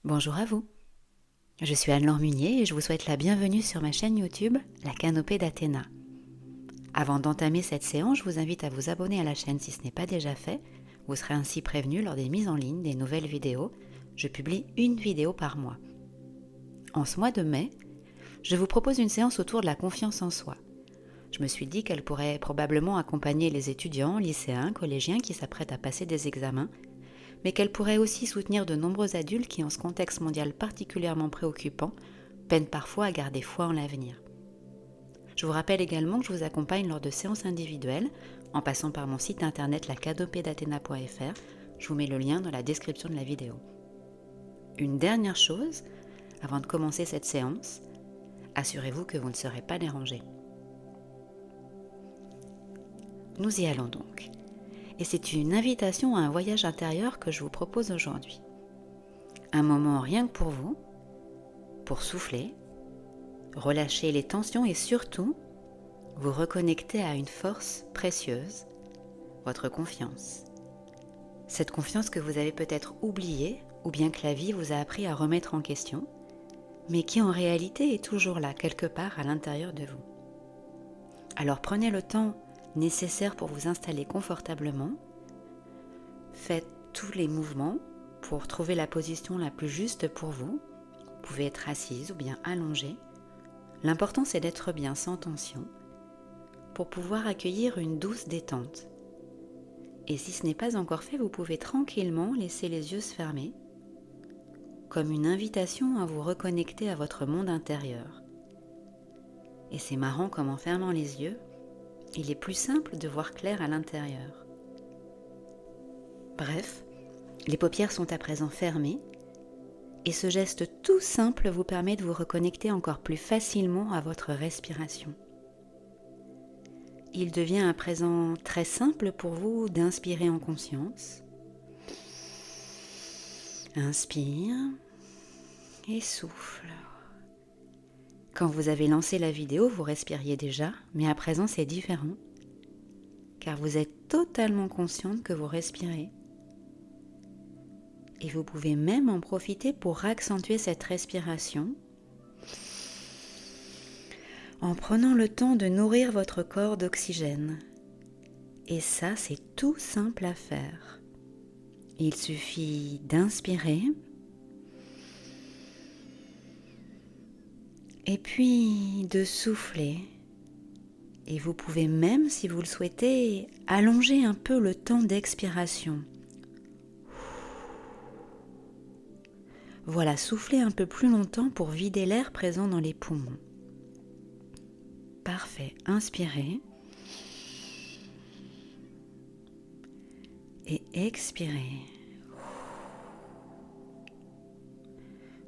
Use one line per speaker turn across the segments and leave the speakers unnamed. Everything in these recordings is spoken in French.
Bonjour à vous, je suis Anne-Laure Munier et je vous souhaite la bienvenue sur ma chaîne YouTube, La Canopée d'Athéna. Avant d'entamer cette séance, je vous invite à vous abonner à la chaîne si ce n'est pas déjà fait. Vous serez ainsi prévenu lors des mises en ligne des nouvelles vidéos. Je publie une vidéo par mois. En ce mois de mai, je vous propose une séance autour de la confiance en soi. Je me suis dit qu'elle pourrait probablement accompagner les étudiants, lycéens, collégiens qui s'apprêtent à passer des examens, mais qu'elle pourrait aussi soutenir de nombreux adultes qui, en ce contexte mondial particulièrement préoccupant, peinent parfois à garder foi en l'avenir. Je vous rappelle également que je vous accompagne lors de séances individuelles, en passant par mon site internet lacanopédathena.fr. Je vous mets le lien dans la description de la vidéo. Une dernière chose, avant de commencer cette séance, assurez-vous que vous ne serez pas dérangé. Nous y allons donc. Et c'est une invitation à un voyage intérieur que je vous propose aujourd'hui. Un moment rien que pour souffler, relâcher les tensions et surtout vous reconnecter à une force précieuse, votre confiance. Cette confiance que vous avez peut-être oubliée ou bien que la vie vous a appris à remettre en question, mais qui en réalité est toujours là, quelque part à l'intérieur de vous. Alors prenez le temps nécessaire pour vous installer confortablement, faites tous les mouvements pour trouver la position la plus juste pour vous. Vous pouvez être assise ou bien allongée. L'important c'est d'être bien sans tension pour pouvoir accueillir une douce détente. Et si ce n'est pas encore fait, vous pouvez tranquillement laisser les yeux se fermer, comme une invitation à vous reconnecter à votre monde intérieur. Et c'est marrant comme en fermant les yeux, il est plus simple de voir clair à l'intérieur. Bref, les paupières sont à présent fermées, et ce geste tout simple vous permet de vous reconnecter encore plus facilement à votre respiration. Il devient à présent très simple pour vous d'inspirer en conscience. Inspire et souffle. Quand vous avez lancé la vidéo, vous respiriez déjà, mais à présent c'est différent, car vous êtes totalement consciente que vous respirez. Et vous pouvez même en profiter pour accentuer cette respiration en prenant le temps de nourrir votre corps d'oxygène. Et ça, c'est tout simple à faire. Il suffit d'inspirer et puis de souffler. Et vous pouvez même, si vous le souhaitez, allonger un peu le temps d'expiration. Voilà, soufflez un peu plus longtemps pour vider l'air présent dans les poumons. Parfait, inspirez et expirez.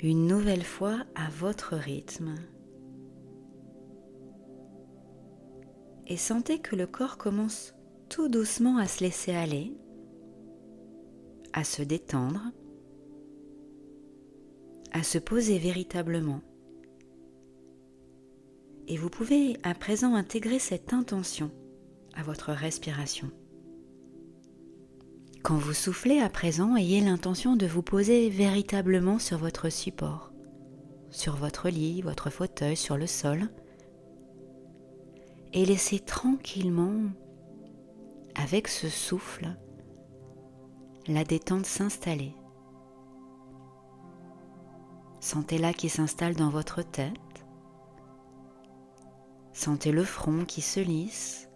Une nouvelle fois à votre rythme. Et sentez que le corps commence tout doucement à se laisser aller, à se détendre, à se poser véritablement. Et vous pouvez à présent intégrer cette intention à votre respiration. Quand vous soufflez à présent, ayez l'intention de vous poser véritablement sur votre support, sur votre lit, votre fauteuil, sur le sol, et laissez tranquillement, avec ce souffle, la détente s'installer. Sentez-la qui s'installe dans votre tête. Sentez le front qui se lisse,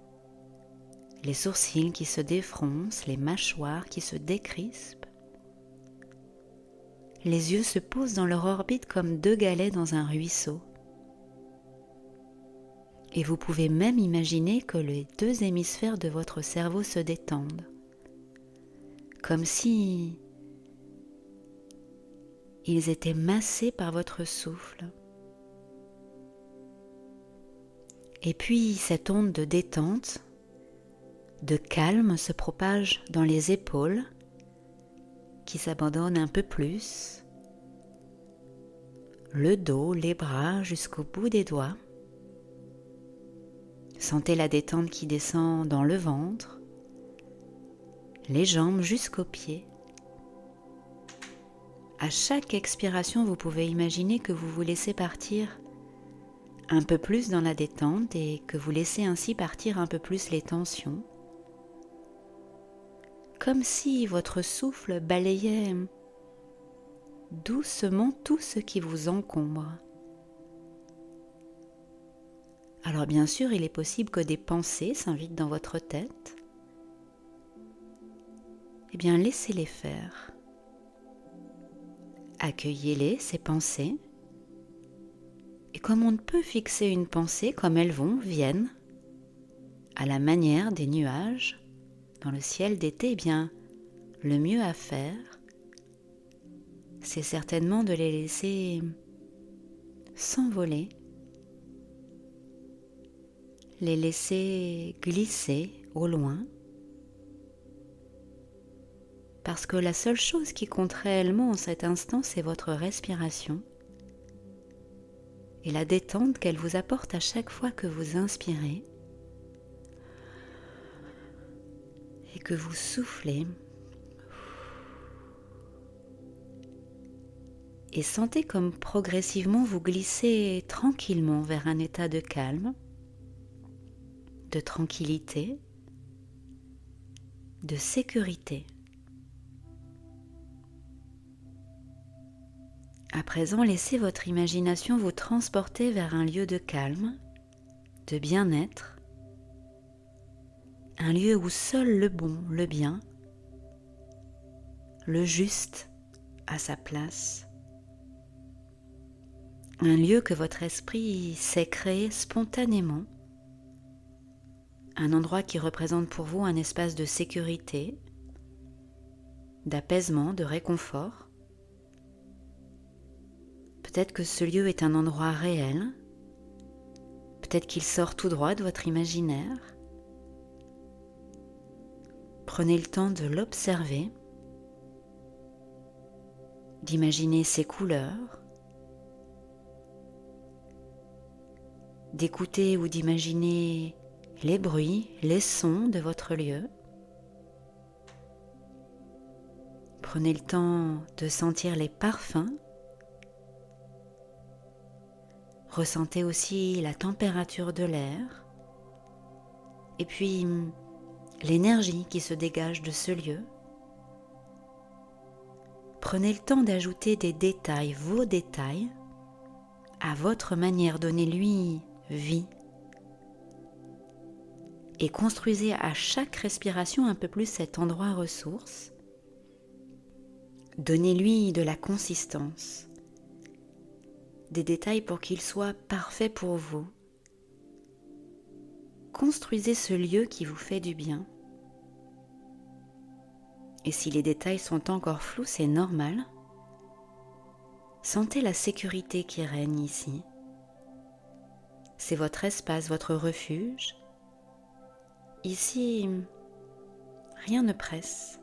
les sourcils qui se défroncent, les mâchoires qui se décrispent. Les yeux se posent dans leur orbite comme deux galets dans un ruisseau. Et vous pouvez même imaginer que les deux hémisphères de votre cerveau se détendent, comme si ils étaient massés par votre souffle. Et puis cette onde de détente, de calme se propage dans les épaules qui s'abandonnent un peu plus, le dos, les bras jusqu'au bout des doigts. Sentez la détente qui descend dans le ventre, les jambes jusqu'aux pieds. À chaque expiration, vous pouvez imaginer que vous vous laissez partir un peu plus dans la détente et que vous laissez ainsi partir un peu plus les tensions, comme si votre souffle balayait doucement tout ce qui vous encombre. Alors bien sûr, il est possible que des pensées s'invitent dans votre tête. Eh bien, laissez-les faire. Accueillez-les, ces pensées. Et comme on ne peut fixer une pensée, comme elles viennent, à la manière des nuages dans le ciel d'été, eh bien, le mieux à faire, c'est certainement de les laisser s'envoler, les laisser glisser au loin, parce que la seule chose qui compte réellement en cet instant, c'est votre respiration et la détente qu'elle vous apporte à chaque fois que vous inspirez et que vous soufflez. Et sentez comme progressivement vous glissez tranquillement vers un état de calme, de tranquillité, de sécurité. À présent, laissez votre imagination vous transporter vers un lieu de calme, de bien-être, un lieu où seul le bon, le bien, le juste a sa place, un lieu que votre esprit sait créer spontanément, un endroit qui représente pour vous un espace de sécurité, d'apaisement, de réconfort. Peut-être que ce lieu est un endroit réel, peut-être qu'il sort tout droit de votre imaginaire. Prenez le temps de l'observer, d'imaginer ses couleurs, d'écouter ou d'imaginer les bruits, les sons de votre lieu. Prenez le temps de sentir les parfums. Ressentez aussi la température de l'air et puis l'énergie qui se dégage de ce lieu. Prenez le temps d'ajouter des détails, vos détails, à votre manière, donnez-lui vie. Et construisez à chaque respiration un peu plus cet endroit ressource. Donnez-lui de la consistance, des détails pour qu'il soit parfait pour vous. Construisez ce lieu qui vous fait du bien. Et si les détails sont encore flous, c'est normal. Sentez la sécurité qui règne ici. C'est votre espace, votre refuge. Ici, rien ne presse.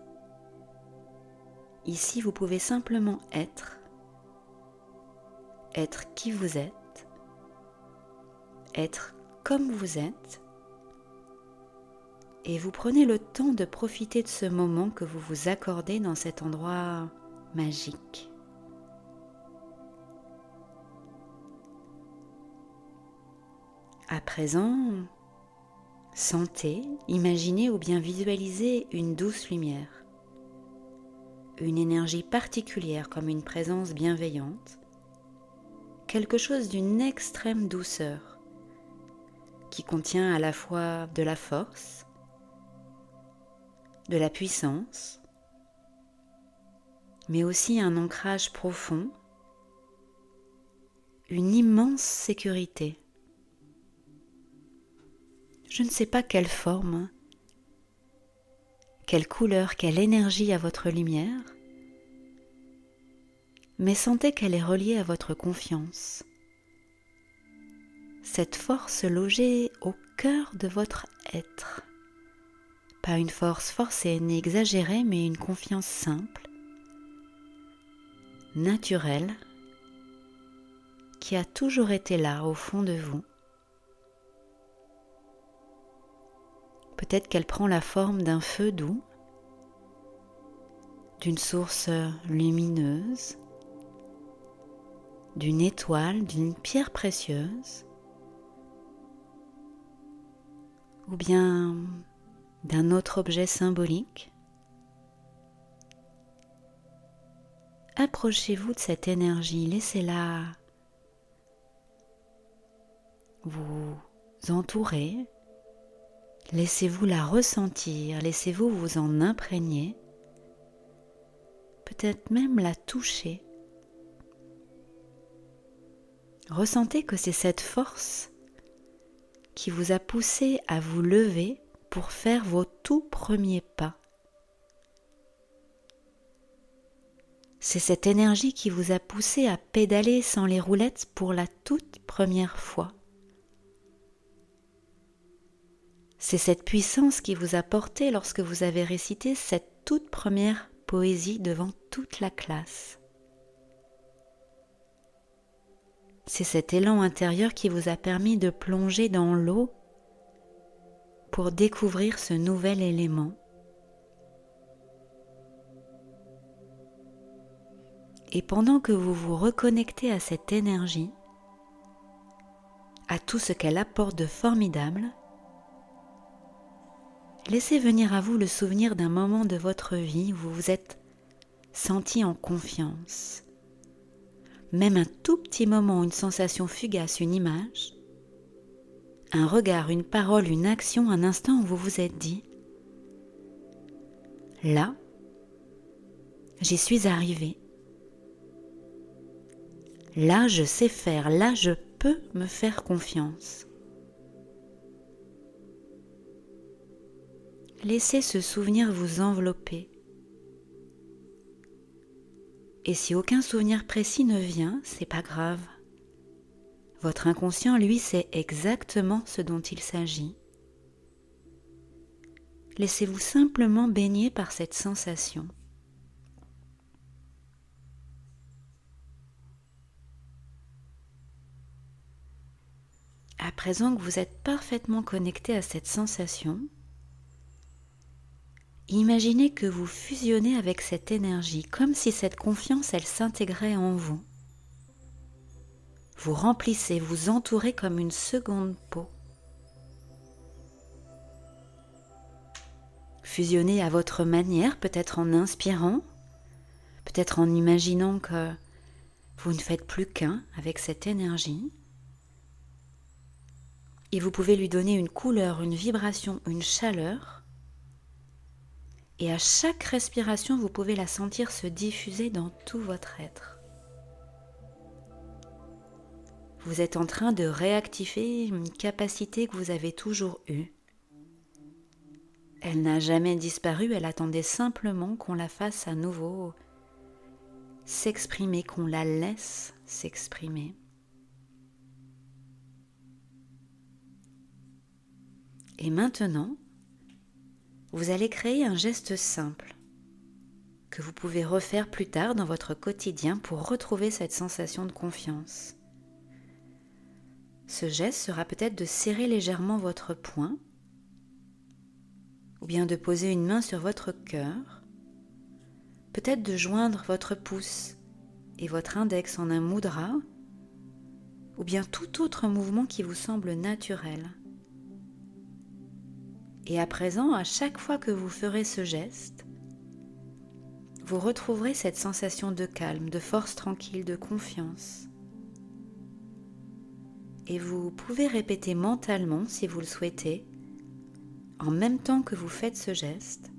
Ici, vous pouvez simplement être qui vous êtes, être comme vous êtes, et vous prenez le temps de profiter de ce moment que vous vous accordez dans cet endroit magique. À présent, sentez, imaginez ou bien visualisez une douce lumière, une énergie particulière comme une présence bienveillante, quelque chose d'une extrême douceur qui contient à la fois de la force, de la puissance, mais aussi un ancrage profond, une immense sécurité. Je ne sais pas quelle forme, quelle couleur, quelle énergie a votre lumière, mais sentez qu'elle est reliée à votre confiance. Cette force logée au cœur de votre être. Pas une force forcée ni exagérée, mais une confiance simple, naturelle, qui a toujours été là au fond de vous. Peut-être qu'elle prend la forme d'un feu doux, d'une source lumineuse, d'une étoile, d'une pierre précieuse, ou bien d'un autre objet symbolique. Approchez-vous de cette énergie, laissez-la vous entourer, laissez-vous la ressentir, laissez-vous vous en imprégner, peut-être même la toucher. Ressentez que c'est cette force qui vous a poussé à vous lever pour faire vos tout premiers pas. C'est cette énergie qui vous a poussé à pédaler sans les roulettes pour la toute première fois. C'est cette puissance qui vous a porté lorsque vous avez récité cette toute première poésie devant toute la classe. C'est cet élan intérieur qui vous a permis de plonger dans l'eau pour découvrir ce nouvel élément. Et pendant que vous vous reconnectez à cette énergie, à tout ce qu'elle apporte de formidable, laissez venir à vous le souvenir d'un moment de votre vie où vous vous êtes senti en confiance. Même un tout petit moment, une sensation fugace, une image, un regard, une parole, une action, un instant où vous vous êtes dit « Là, j'y suis arrivé. Là, je sais faire. Là, je peux me faire confiance. » Laissez ce souvenir vous envelopper. Et si aucun souvenir précis ne vient, c'est pas grave. Votre inconscient, lui, sait exactement ce dont il s'agit. Laissez-vous simplement baigner par cette sensation. À présent que vous êtes parfaitement connecté à cette sensation, imaginez que vous fusionnez avec cette énergie, comme si cette confiance, elle s'intégrait en vous. Vous remplissez, vous entourez comme une seconde peau. Fusionnez à votre manière, peut-être en inspirant, peut-être en imaginant que vous ne faites plus qu'un avec cette énergie. Et vous pouvez lui donner une couleur, une vibration, une chaleur. Et à chaque respiration, vous pouvez la sentir se diffuser dans tout votre être. Vous êtes en train de réactiver une capacité que vous avez toujours eue. Elle n'a jamais disparu, elle attendait simplement qu'on la fasse à nouveau s'exprimer, qu'on la laisse s'exprimer. Et maintenant, vous allez créer un geste simple que vous pouvez refaire plus tard dans votre quotidien pour retrouver cette sensation de confiance. Ce geste sera peut-être de serrer légèrement votre poing ou bien de poser une main sur votre cœur, peut-être de joindre votre pouce et votre index en un mudra ou bien tout autre mouvement qui vous semble naturel. Et à présent, à chaque fois que vous ferez ce geste, vous retrouverez cette sensation de calme, de force tranquille, de confiance. Et vous pouvez répéter mentalement, si vous le souhaitez, en même temps que vous faites ce geste,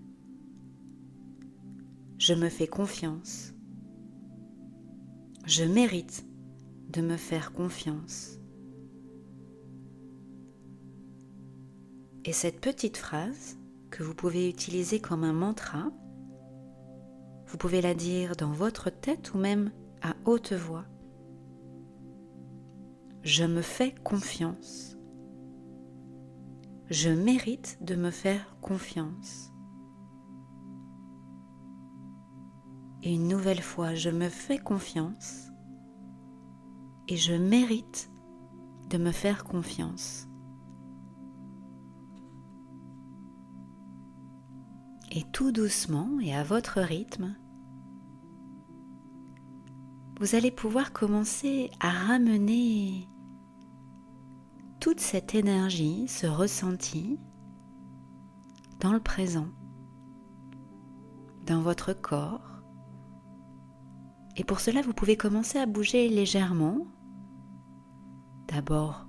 « Je me fais confiance. Je mérite de me faire confiance. » Et cette petite phrase, que vous pouvez utiliser comme un mantra, vous pouvez la dire dans votre tête ou même à haute voix. Je me fais confiance. Je mérite de me faire confiance. Et une nouvelle fois, je me fais confiance et je mérite de me faire confiance. Et tout doucement et à votre rythme, vous allez pouvoir commencer à ramener toute cette énergie, ce ressenti dans le présent, dans votre corps. Et pour cela, vous pouvez commencer à bouger légèrement. D'abord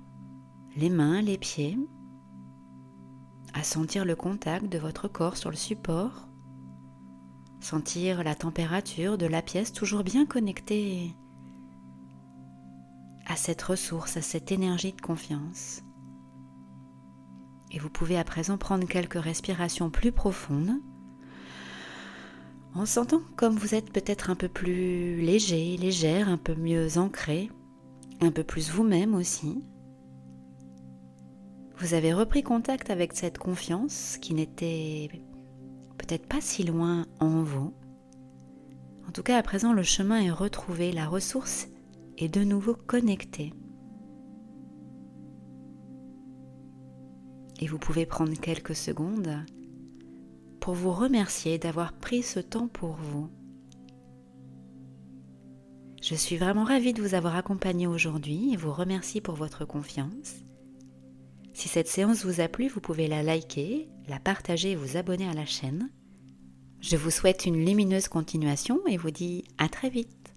les mains, les pieds, à sentir le contact de votre corps sur le support, sentir la température de la pièce toujours bien connectée à cette ressource, à cette énergie de confiance. Et vous pouvez à présent prendre quelques respirations plus profondes en sentant comme vous êtes peut-être un peu plus léger, légère, un peu mieux ancré, un peu plus vous-même aussi. Vous avez repris contact avec cette confiance qui n'était peut-être pas si loin en vous. En tout cas, à présent, le chemin est retrouvé, la ressource est de nouveau connectée. Et vous pouvez prendre quelques secondes pour vous remercier d'avoir pris ce temps pour vous. Je suis vraiment ravie de vous avoir accompagné aujourd'hui et vous remercie pour votre confiance. Si cette séance vous a plu, vous pouvez la liker, la partager et vous abonner à la chaîne. Je vous souhaite une lumineuse continuation et vous dis à très vite.